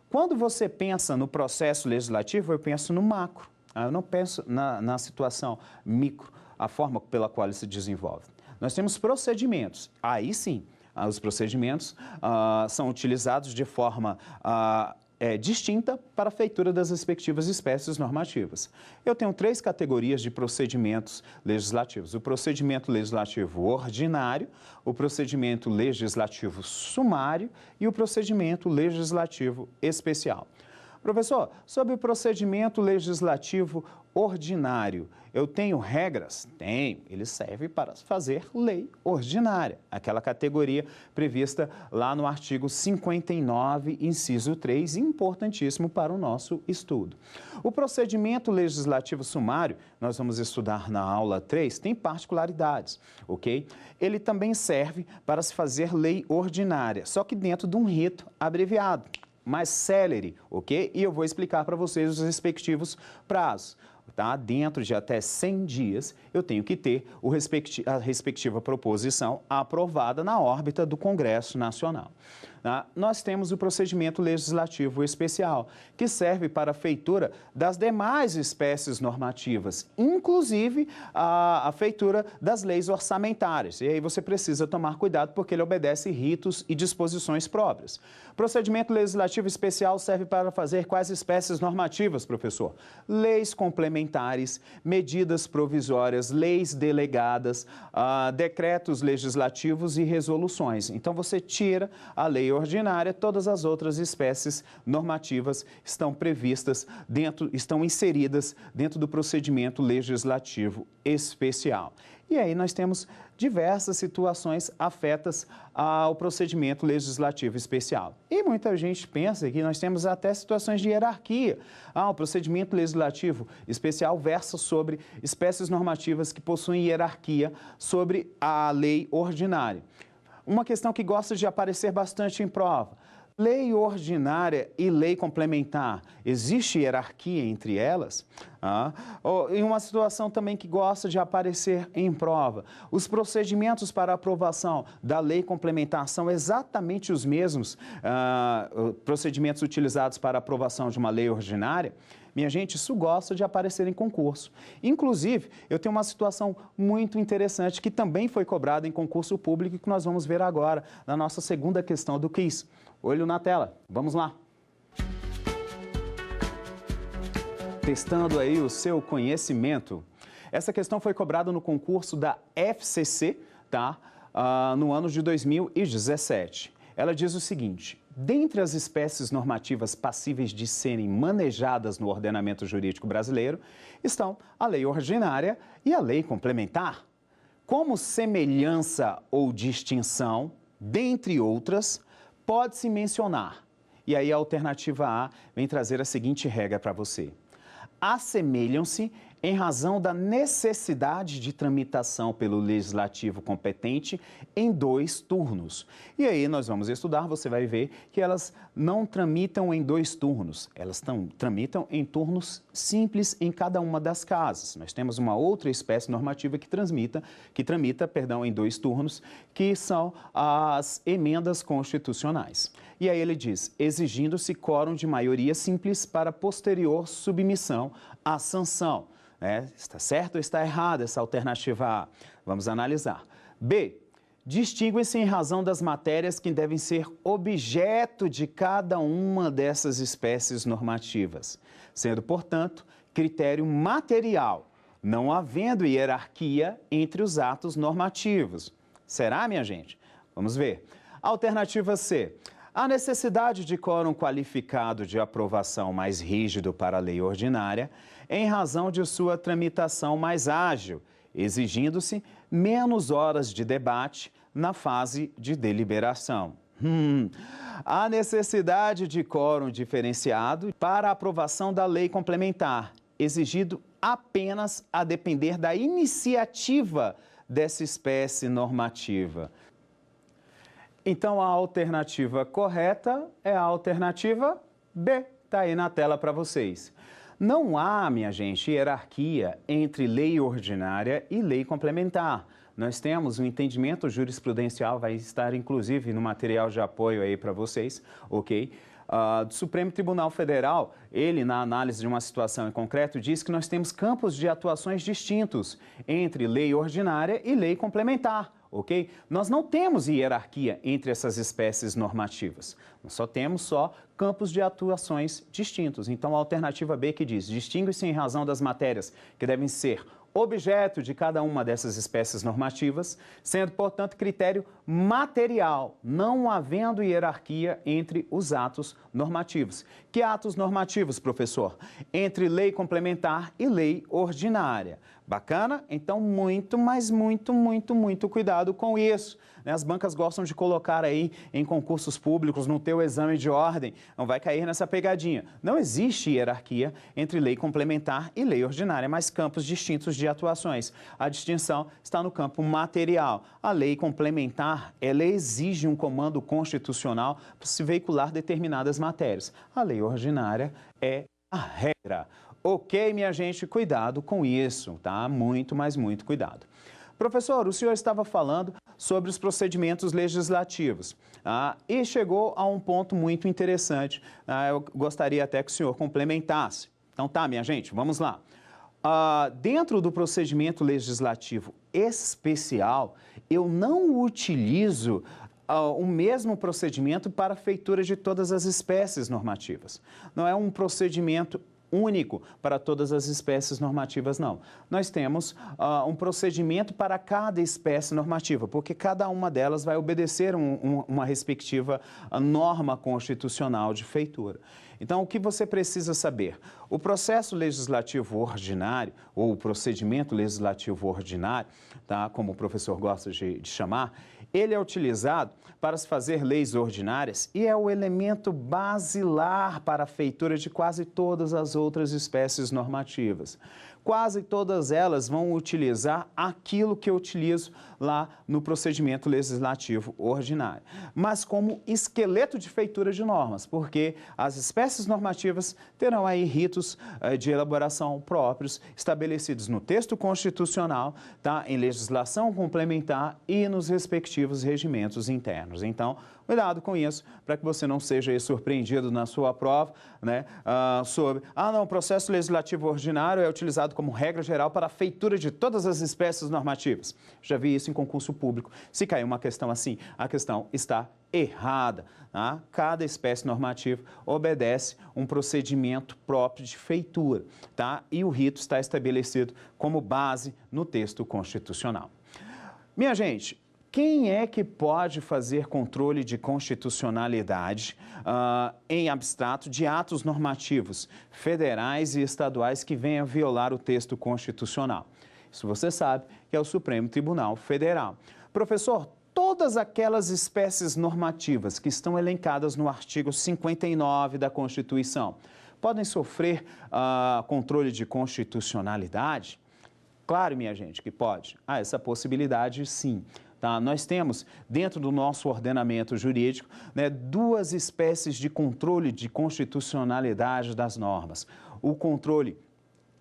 [SPEAKER 2] Quando você pensa no processo legislativo, eu penso no macro, eu não penso na situação micro, a forma pela qual ele se desenvolve. Nós temos procedimentos, aí sim, os procedimentos são utilizados de forma distinta para a feitura das respectivas espécies normativas. Eu tenho 3 categorias de procedimentos legislativos. O procedimento legislativo ordinário, o procedimento legislativo sumário e o procedimento legislativo especial. Professor, sobre o procedimento legislativo ordinário, eu tenho regras? Tenho. Ele serve para fazer lei ordinária, aquela categoria prevista lá no artigo 59, inciso 3, importantíssimo para o nosso estudo. O procedimento legislativo sumário, nós vamos estudar na aula 3, tem particularidades, ok? Ele também serve para se fazer lei ordinária, só que dentro de um rito abreviado. mais célere, ok? E eu vou explicar para vocês os respectivos prazos. Tá? Dentro de até 100 dias, eu tenho que ter a respectiva proposição aprovada na órbita do Congresso Nacional. Tá? Nós temos o procedimento legislativo especial, que serve para a feitura das demais espécies normativas, inclusive a feitura das leis orçamentárias. E aí você precisa tomar cuidado porque ele obedece ritos e disposições próprias. Procedimento legislativo especial serve para fazer quais espécies normativas, professor? Leis complementares, medidas provisórias, leis delegadas, decretos legislativos e resoluções. Então você tira a lei ordinária, todas as outras espécies normativas estão previstas estão inseridas dentro do procedimento legislativo especial. E aí nós temos diversas situações afetas ao procedimento legislativo especial. E muita gente pensa que nós temos até situações de hierarquia. O procedimento legislativo especial versa sobre espécies normativas que possuem hierarquia sobre a lei ordinária. Uma questão que gosta de aparecer bastante em prova. Lei ordinária e lei complementar, existe hierarquia entre elas? Em uma situação também que gosta de aparecer em prova, os procedimentos para aprovação da lei complementar são exatamente os mesmos procedimentos utilizados para aprovação de uma lei ordinária? Minha gente, isso gosta de aparecer em concurso. Inclusive, eu tenho uma situação muito interessante que também foi cobrada em concurso público e que nós vamos ver agora na nossa segunda questão do quiz. Olho na tela, vamos lá. Testando aí o seu conhecimento. Essa questão foi cobrada no concurso da FCC, tá? No ano de 2017. Ela diz o seguinte: dentre as espécies normativas passíveis de serem manejadas no ordenamento jurídico brasileiro, estão a lei ordinária e a lei complementar. Como semelhança ou distinção, dentre outras, pode-se mencionar. E aí a alternativa A vem trazer a seguinte regra para você. Assemelham-se em razão da necessidade de tramitação pelo legislativo competente em 2 turnos. E aí nós vamos estudar, você vai ver que elas não tramitam em 2 turnos, elas tramitam em turnos simples em cada uma das casas. Nós temos uma outra espécie normativa que tramita em 2 turnos, que são as emendas constitucionais. E aí ele diz, exigindo-se quórum de maioria simples para posterior submissão à sanção. Está certo ou está errada essa alternativa A? Vamos analisar. B. Distinguem-se em razão das matérias que devem ser objeto de cada uma dessas espécies normativas, sendo, portanto, critério material, não havendo hierarquia entre os atos normativos. Será, minha gente? Vamos ver. Alternativa C. A necessidade de quórum qualificado de aprovação mais rígido para a lei ordinária em razão de sua tramitação mais ágil, exigindo-se menos horas de debate na fase de deliberação. A necessidade de quórum diferenciado para a aprovação da lei complementar, exigido apenas a depender da iniciativa dessa espécie normativa. Então, a alternativa correta é a alternativa B. Está aí na tela para vocês. Não há, minha gente, hierarquia entre lei ordinária e lei complementar. Nós temos um entendimento jurisprudencial, vai estar inclusive no material de apoio aí para vocês, ok? Do Supremo Tribunal Federal, ele, na análise de uma situação em concreto, diz que nós temos campos de atuações distintos entre lei ordinária e lei complementar. Ok? Nós não temos hierarquia entre essas espécies normativas. Nós só temos campos de atuações distintos. Então, a alternativa B que diz, distingue-se em razão das matérias que devem ser objeto de cada uma dessas espécies normativas, sendo, portanto, critério material, não havendo hierarquia entre os atos normativos. Que atos normativos, professor? Entre lei complementar e lei ordinária. Bacana? Então, muito, mas muito cuidado com isso. As bancas gostam de colocar aí em concursos públicos, no teu exame de ordem, não vai cair nessa pegadinha. Não existe hierarquia entre lei complementar e lei ordinária, mas campos distintos de atuações. A distinção está no campo material. A lei complementar, ela exige um comando constitucional para se veicular determinadas matérias. A lei ordinária é a regra. Ok, minha gente, cuidado com isso, tá? Muito, mas muito cuidado. Professor, o senhor estava falando sobre os procedimentos legislativos e chegou a um ponto muito interessante. Eu gostaria até que o senhor complementasse. Então tá, minha gente, vamos lá. Dentro do procedimento legislativo especial, eu não utilizo o mesmo procedimento para a feitura de todas as espécies normativas. Não é um procedimento único para todas as espécies normativas, não. Nós temos um procedimento para cada espécie normativa, porque cada uma delas vai obedecer uma respectiva norma constitucional de feitura. Então, o que você precisa saber? O processo legislativo ordinário, ou o procedimento legislativo ordinário, tá, como o professor gosta de chamar, ele é utilizado para se fazer leis ordinárias e é o elemento basilar para a feitura de quase todas as outras espécies normativas. Quase todas elas vão utilizar aquilo que eu utilizo lá no procedimento legislativo ordinário, mas como esqueleto de feitura de normas, porque as espécies normativas terão aí ritos de elaboração próprios estabelecidos no texto constitucional, tá, em legislação complementar e nos respectivos regimentos internos. Então, cuidado com isso, para que você não seja surpreendido na sua prova, né, sobre, não, o processo legislativo ordinário é utilizado como regra geral para a feitura de todas as espécies normativas. Já vi isso em concurso público. Se cair uma questão assim, a questão está errada. Tá? Cada espécie normativa obedece um procedimento próprio de feitura, tá? E o rito está estabelecido como base no texto constitucional. Minha gente, quem é que pode fazer controle de constitucionalidade em abstrato de atos normativos federais e estaduais que venham violar o texto constitucional? Isso você sabe que é o Supremo Tribunal Federal. Professor, todas aquelas espécies normativas que estão elencadas no artigo 59 da Constituição podem sofrer controle de constitucionalidade? Claro, minha gente, que pode. Essa possibilidade sim. Tá? Nós temos, dentro do nosso ordenamento jurídico, né, duas espécies de controle de constitucionalidade das normas. O controle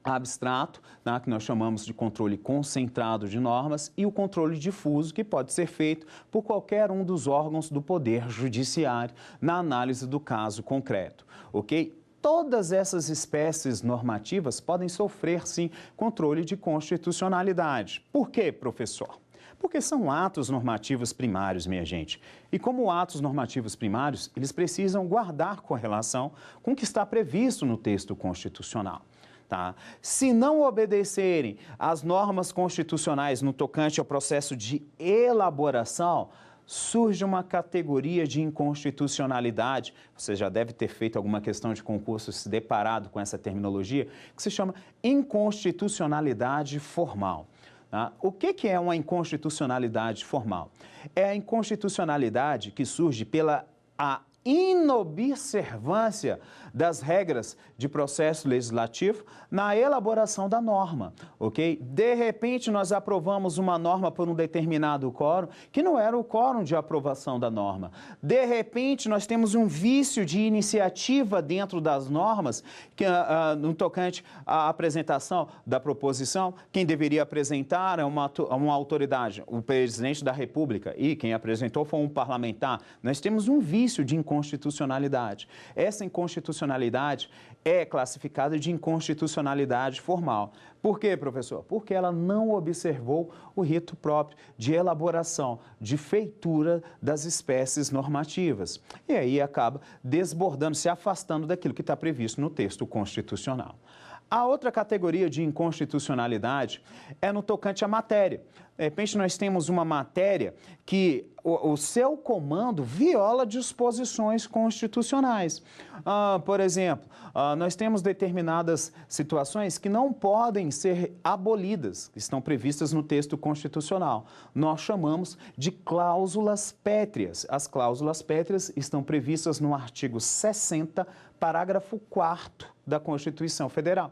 [SPEAKER 2] abstrato, tá, que nós chamamos de controle concentrado de normas, e o controle difuso, que pode ser feito por qualquer um dos órgãos do Poder Judiciário na análise do caso concreto, ok? Todas essas espécies normativas podem sofrer, sim, controle de constitucionalidade. Por quê, professor? Porque são atos normativos primários, minha gente. E como atos normativos primários, eles precisam guardar correlação com o que está previsto no texto constitucional. Tá? Se não obedecerem às normas constitucionais no tocante ao processo de elaboração, surge uma categoria de inconstitucionalidade. Você já deve ter feito alguma questão de concurso, se deparado com essa terminologia, que se chama inconstitucionalidade formal. Tá? O que é uma inconstitucionalidade formal? É a inconstitucionalidade que surge pela inobservância das regras de processo legislativo na elaboração da norma, ok? De repente, nós aprovamos uma norma por um determinado quórum que não era o quórum de aprovação da norma. De repente, nós temos um vício de iniciativa dentro das normas, que, no tocante à apresentação da proposição, quem deveria apresentar é uma autoridade, o presidente da República, e quem apresentou foi um parlamentar. Nós temos um vício de inconstitucionalidade. Essa inconstitucionalidade é classificada de inconstitucionalidade formal. Por quê, professor? Porque ela não observou o rito próprio de elaboração, de feitura das espécies normativas. E aí acaba desbordando, se afastando daquilo que está previsto no texto constitucional. A outra categoria de inconstitucionalidade é no tocante à matéria. De repente, nós temos uma matéria que o seu comando viola disposições constitucionais. Por exemplo, nós temos determinadas situações que não podem ser abolidas, que estão previstas no texto constitucional. Nós chamamos de cláusulas pétreas. As cláusulas pétreas estão previstas no artigo 60, parágrafo 4º da Constituição Federal.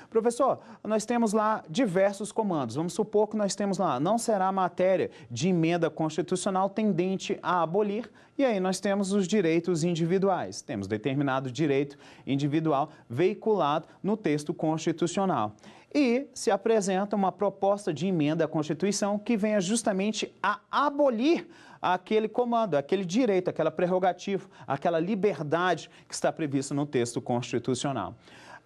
[SPEAKER 2] Professor, nós temos lá diversos comandos. Vamos supor que nós temos lá, não será matéria de emenda constitucional tendente a abolir, e aí nós temos os direitos individuais. Temos determinado direito individual veiculado no texto constitucional. E se apresenta uma proposta de emenda à Constituição que venha justamente a abolir aquele comando, aquele direito, aquela prerrogativa, aquela liberdade que está prevista no texto constitucional.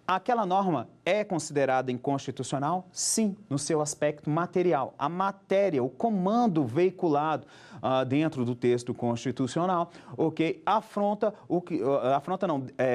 [SPEAKER 2] Aquela norma é considerada inconstitucional? Sim, no seu aspecto material. A matéria, o comando veiculado dentro do texto constitucional,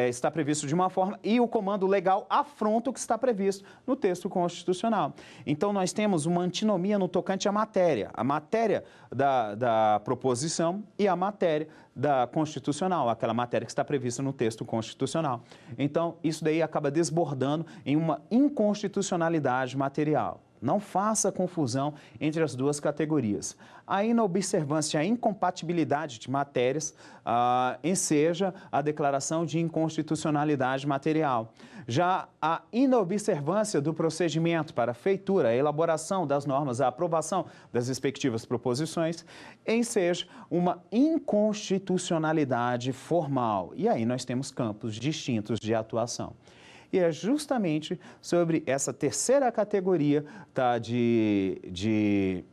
[SPEAKER 2] está previsto de uma forma e o comando legal afronta o que está previsto no texto constitucional. Então, nós temos uma antinomia no tocante à matéria. A matéria da proposição e a matéria da constitucional, aquela matéria que está prevista no texto constitucional. Então, isso daí acaba desbordando em uma inconstitucionalidade material. Não faça confusão entre as duas categorias. A inobservância, a incompatibilidade de matérias enseja a declaração de inconstitucionalidade material. Já a inobservância do procedimento para a feitura, a elaboração das normas, a aprovação das respectivas proposições, enseja uma inconstitucionalidade formal. E aí nós temos campos distintos de atuação. E é justamente sobre essa terceira categoria de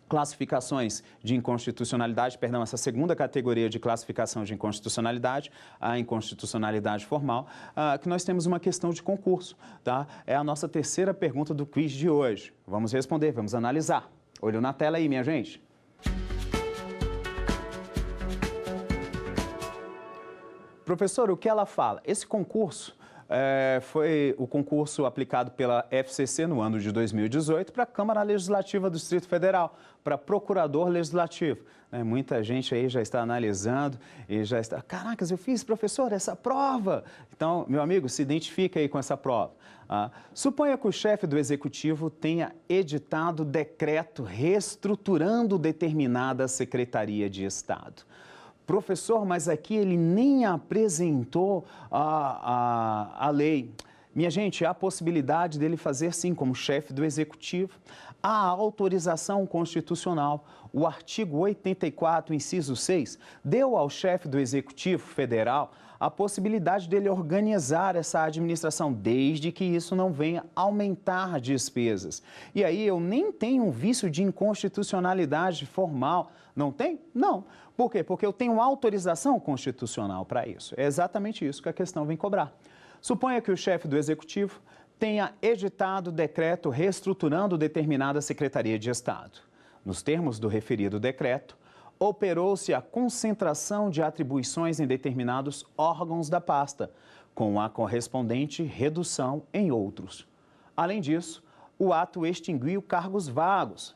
[SPEAKER 2] classificações de inconstitucionalidade, essa segunda categoria de classificação de inconstitucionalidade, a inconstitucionalidade formal, que nós temos uma questão de concurso, tá? É a nossa terceira pergunta do quiz de hoje. Vamos responder, vamos analisar. Olho na tela aí, minha gente. Professor, o que ela fala? Esse concurso foi o concurso aplicado pela FCC no ano de 2018 para a Câmara Legislativa do Distrito Federal, para Procurador Legislativo. Muita gente aí já está analisando e já está... Caracas, eu fiz, professor, essa prova! Então, meu amigo, se identifica aí com essa prova. Suponha que o chefe do Executivo tenha editado decreto reestruturando determinada Secretaria de Estado. Professor, mas aqui ele nem apresentou a lei. Minha gente, há a possibilidade dele fazer, sim, como chefe do Executivo, a autorização constitucional. O artigo 84, inciso 6, deu ao chefe do Executivo Federal a possibilidade dele organizar essa administração, desde que isso não venha aumentar despesas. E aí eu nem tenho um vício de inconstitucionalidade formal. Não tem? Não. Por quê? Porque eu tenho autorização constitucional para isso. É exatamente isso que a questão vem cobrar. Suponha que o chefe do Executivo tenha editado decreto reestruturando determinada Secretaria de Estado. Nos termos do referido decreto, operou-se a concentração de atribuições em determinados órgãos da pasta, com a correspondente redução em outros. Além disso, o ato extinguiu cargos vagos,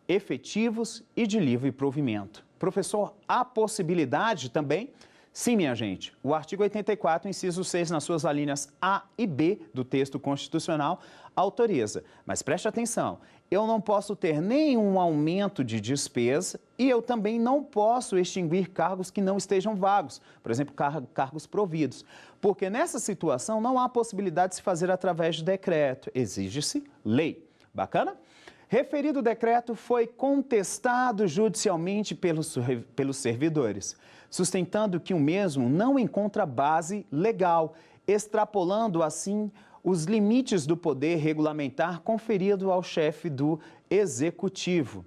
[SPEAKER 2] efetivos e de livre provimento. Professor, há possibilidade também? Sim, minha gente. O artigo 84, inciso 6, nas suas alíneas A e B do texto constitucional, autoriza. Mas preste atenção, eu não posso ter nenhum aumento de despesa e eu também não posso extinguir cargos que não estejam vagos, por exemplo, cargos providos. Porque nessa situação não há possibilidade de se fazer através de decreto, exige-se lei. Bacana? Referido decreto foi contestado judicialmente pelos servidores, sustentando que o mesmo não encontra base legal, extrapolando assim os limites do poder regulamentar conferido ao chefe do Executivo.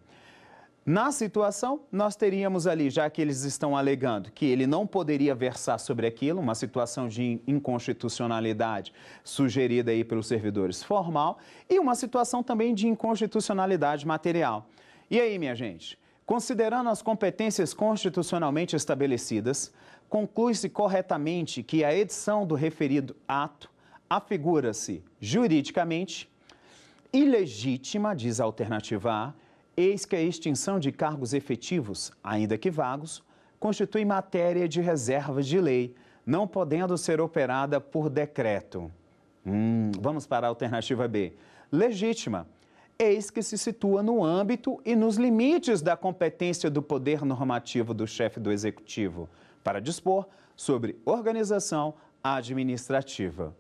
[SPEAKER 2] Na situação, nós teríamos ali, já que eles estão alegando que ele não poderia versar sobre aquilo, uma situação de inconstitucionalidade sugerida aí pelos servidores formal, e uma situação também de inconstitucionalidade material. E aí, minha gente, considerando as competências constitucionalmente estabelecidas, conclui-se corretamente que a edição do referido ato afigura-se juridicamente ilegítima, diz a alternativa A, eis que a extinção de cargos efetivos, ainda que vagos, constitui matéria de reserva de lei, não podendo ser operada por decreto. Vamos para a alternativa B. Legítima, eis que se situa no âmbito e nos limites da competência do poder normativo do chefe do Executivo, para dispor sobre organização administrativa.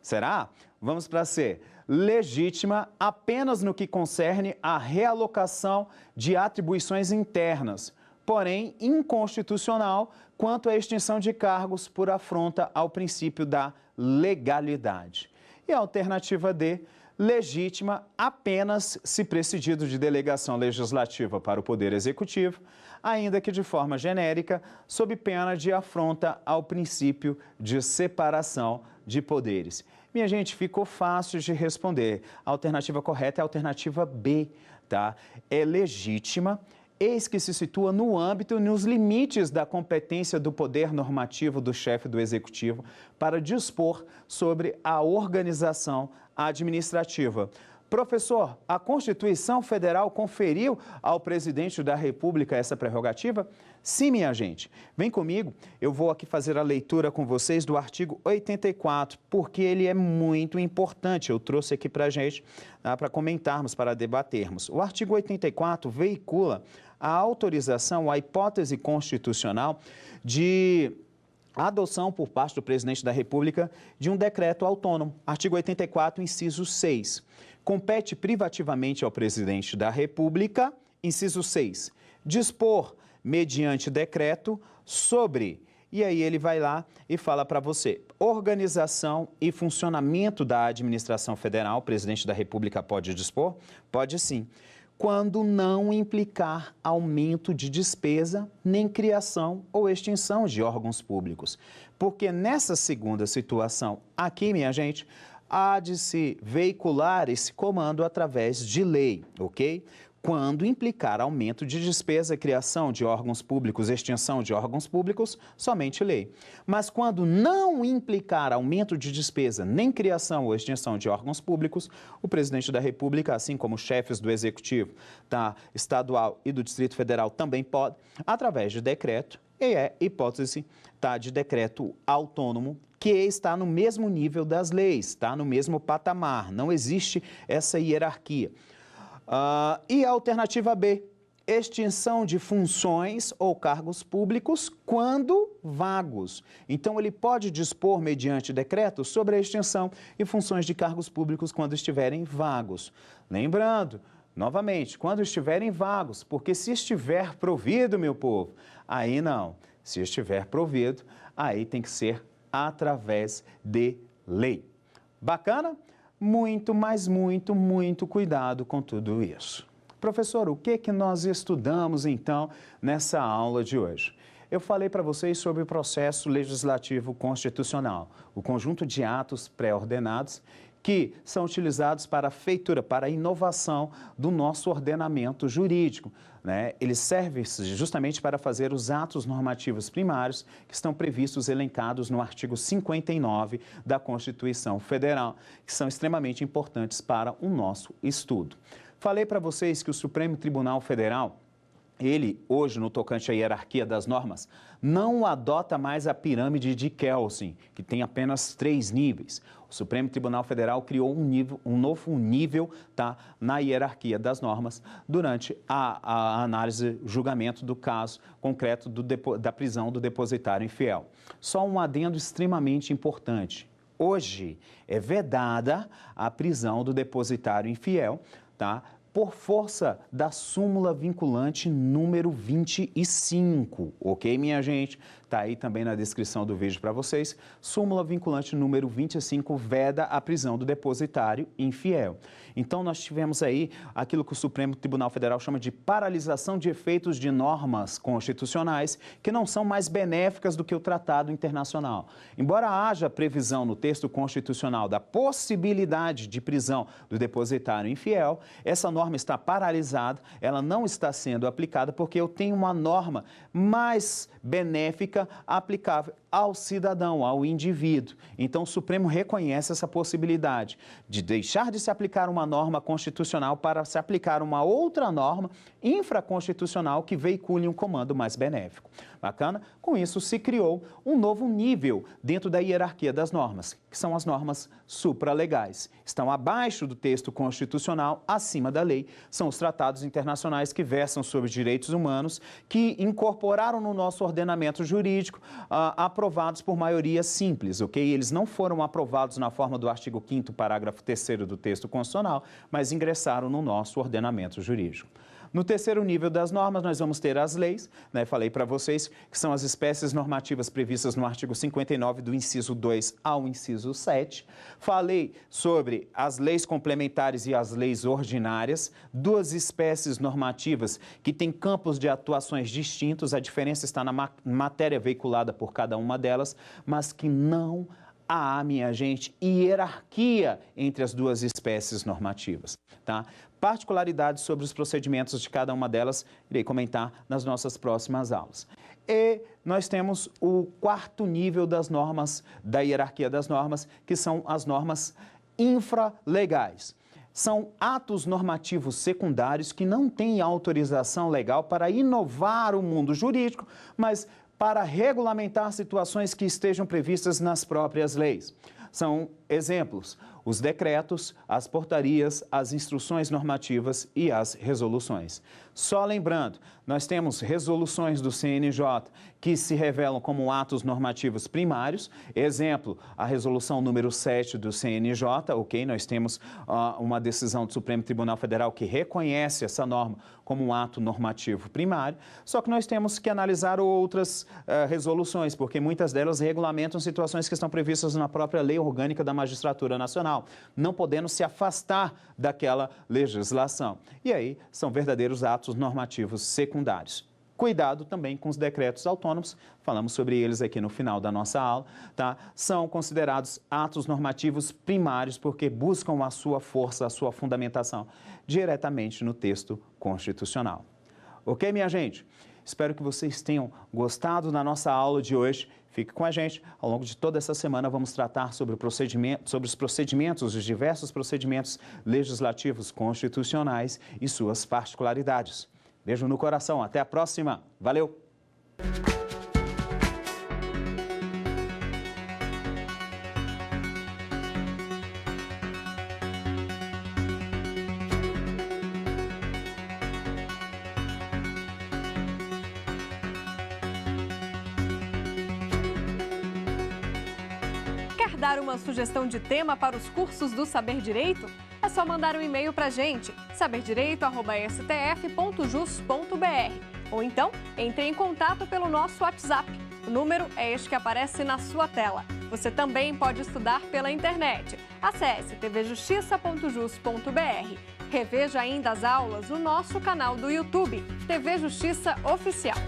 [SPEAKER 2] Será? Vamos para C. Legítima apenas no que concerne à realocação de atribuições internas, porém inconstitucional quanto à extinção de cargos por afronta ao princípio da legalidade. E a alternativa D, legítima apenas se precidido de delegação legislativa para o Poder Executivo, ainda que de forma genérica, sob pena de afronta ao princípio de separação de poderes. Minha gente, ficou fácil de responder. A alternativa correta é a alternativa B, tá? É legítima, eis que se situa no âmbito e nos limites da competência do poder normativo do chefe do Executivo para dispor sobre a organização administrativa. Professor, a Constituição Federal conferiu ao presidente da República essa prerrogativa? Sim, minha gente. Vem comigo, eu vou aqui fazer a leitura com vocês do artigo 84, porque ele é muito importante. Eu trouxe aqui para a gente, para comentarmos, para debatermos. O artigo 84 veicula a autorização, a hipótese constitucional de adoção por parte do presidente da República de um decreto autônomo. Artigo 84, inciso 6. Compete privativamente ao presidente da República, inciso 6, dispor, mediante decreto, sobre, e aí ele vai lá e fala para você, organização e funcionamento da administração federal, o presidente da República pode dispor? Pode sim, quando não implicar aumento de despesa, nem criação ou extinção de órgãos públicos. Porque nessa segunda situação aqui, minha gente, há de se veicular esse comando através de lei, ok? Quando implicar aumento de despesa, criação de órgãos públicos, extinção de órgãos públicos, somente lei. Mas quando não implicar aumento de despesa, nem criação ou extinção de órgãos públicos, o presidente da República, assim como os chefes do Executivo, estadual e do Distrito Federal também pode, através de decreto, e é hipótese de decreto autônomo, que está no mesmo nível das leis, está no mesmo patamar, não existe essa hierarquia. E a alternativa B, extinção de funções ou cargos públicos quando vagos. Então, ele pode dispor, mediante decreto, sobre a extinção e funções de cargos públicos quando estiverem vagos. Lembrando, novamente, quando estiverem vagos, porque se estiver provido, meu povo, aí não. Se estiver provido, aí tem que ser através de lei. Bacana? Muito, mas muito, muito cuidado com tudo isso. Professor, o que nós estudamos, então, nessa aula de hoje? Eu falei para vocês sobre o processo legislativo constitucional, o conjunto de atos pré-ordenados que são utilizados para a feitura, para a inovação do nosso ordenamento jurídico, né? Eles servem justamente para fazer os atos normativos primários que estão previstos, elencados no artigo 59 da Constituição Federal, que são extremamente importantes para o nosso estudo. Falei para vocês que o Supremo Tribunal Federal, ele, hoje, no tocante à hierarquia das normas, não adota mais a pirâmide de Kelsen, que tem apenas 3 níveis. O Supremo Tribunal Federal criou um novo nível na hierarquia das normas durante a análise, julgamento do caso concreto da prisão do depositário infiel. Só um adendo extremamente importante. Hoje é vedada a prisão do depositário infiel, por força da súmula vinculante número 25, ok, minha gente? Está aí também na descrição do vídeo para vocês. Súmula vinculante número 25 veda a prisão do depositário infiel. Então, nós tivemos aí aquilo que o Supremo Tribunal Federal chama de paralisação de efeitos de normas constitucionais que não são mais benéficas do que o tratado internacional. Embora haja previsão no texto constitucional da possibilidade de prisão do depositário infiel, essa norma está paralisada, ela não está sendo aplicada porque eu tenho uma norma mais benéfica fica aplicável ao cidadão, ao indivíduo. Então, o Supremo reconhece essa possibilidade de deixar de se aplicar uma norma constitucional para se aplicar uma outra norma infraconstitucional que veicule um comando mais benéfico. Bacana? Com isso, se criou um novo nível dentro da hierarquia das normas, que são as normas supralegais. Estão abaixo do texto constitucional, acima da lei. São os tratados internacionais que versam sobre direitos humanos, que incorporaram no nosso ordenamento jurídico, aprovados por maioria simples, ok? Eles não foram aprovados na forma do artigo 5º, parágrafo 3º do texto constitucional, mas ingressaram no nosso ordenamento jurídico. No terceiro nível das normas, nós vamos ter as leis, né? Falei para vocês que são as espécies normativas previstas no artigo 59, do inciso 2 ao inciso 7. Falei sobre as leis complementares e as leis ordinárias, duas espécies normativas que têm campos de atuações distintos, a diferença está na matéria veiculada por cada uma delas, mas que não há, minha gente, hierarquia entre as duas espécies normativas, tá? Particularidades sobre os procedimentos de cada uma delas, irei comentar nas nossas próximas aulas. E nós temos o quarto nível das normas, da hierarquia das normas, que são as normas infralegais. São atos normativos secundários que não têm autorização legal para inovar o mundo jurídico, mas para regulamentar situações que estejam previstas nas próprias leis. São exemplos: os decretos, as portarias, as instruções normativas e as resoluções. Só lembrando, nós temos resoluções do CNJ que se revelam como atos normativos primários. Exemplo, a resolução número 7 do CNJ, ok? Nós temos uma decisão do Supremo Tribunal Federal que reconhece essa norma como um ato normativo primário. Só que nós temos que analisar outras resoluções, porque muitas delas regulamentam situações que estão previstas na própria Lei Orgânica da Magistratura Nacional, não podendo se afastar daquela legislação. E aí são verdadeiros atos normativos secundários. Cuidado também com os decretos autônomos, falamos sobre eles aqui no final da nossa aula, tá? São considerados atos normativos primários porque buscam a sua força, a sua fundamentação diretamente no texto constitucional. Ok, minha gente? Espero que vocês tenham gostado da nossa aula de hoje. Fique com a gente. Ao longo de toda essa semana vamos tratar sobre os procedimentos, os diversos procedimentos legislativos constitucionais e suas particularidades. Beijo no coração. Até a próxima. Valeu!
[SPEAKER 1] Quer dar uma sugestão de tema para os cursos do Saber Direito? É só mandar um e-mail para a gente, saberdireito@stf.jus.br. Ou então, entre em contato pelo nosso WhatsApp. O número é este que aparece na sua tela. Você também pode estudar pela internet. Acesse tvjustiça.jus.br. Reveja ainda as aulas no nosso canal do YouTube, TV Justiça Oficial.